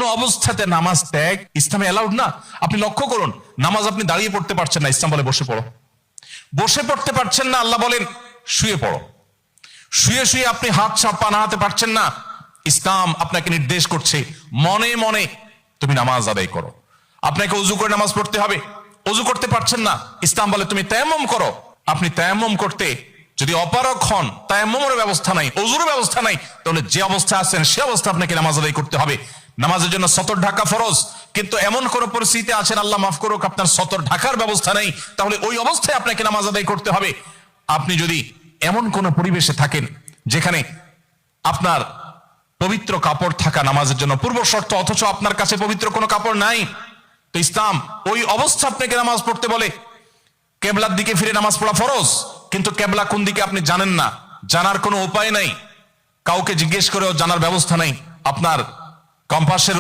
কোন অবস্থাতে নামাজ ত্যাগ ইসলামে অ্যালাউড না। আপনি লক্ষ্য করুন, নামাজ আপনি দাঁড়িয়ে পড়তে পারছেন না, ইসলাম বলে বসে পড়ো। বসে পড়তে পারছেন না, আল্লাহ বলেন শুয়ে পড়ো। শুয়ে শুয়ে আপনি হাত পা নাড়াতে পারছেন না, ইসলাম আপনাকে নির্দেশ করছে মনে মনে তুমি নামাজ আদায় করো। আপনাকে ওযু করে নামাজ পড়তে হবে, ওযু করতে পারছেন না, ইসলাম বলে তুমি তায়াম্মুম করো। আপনি তায়াম্মুম করতে যদি অপারগ হন, তায়াম্মুমের ব্যবস্থা নাই, ওযুর ব্যবস্থা নাই, তাহলে যে অবস্থা আছেন সে অবস্থা আপনাকে নামাজ আদায় করতে হবে। নামাজের জন্য সতর ঢাকা ফরজ, কিন্তু এমন কোন পরিস্থিতি আছেন, আল্লাহ মাফ করুক, আপনার সতর ঢাকার ব্যবস্থা নেই, তাহলে ওই অবস্থায় আপনাকে নামাজ আদায় করতে হবে। আপনি যদি এমন কোন পরিবেশে থাকেন যেখানে আপনার পবিত্র কাপড় থাকা নামাজের জন্য পূর্ব শর্ত, অথচ আপনার কাছে পবিত্র কোনো কাপড় নাই, তো ইসলাম ওই অবস্থা আপনাকে নামাজ পড়তে বলে। কেবলার দিকে ফিরে নামাজ পড়া ফরজ, কিন্তু কেবলা কোন দিকে আপনি জানেন না, জানার কোনো উপায় নাই, কাউকে জিজ্ঞেস করেও জানার ব্যবস্থা নাই, আপনার কম্পাসের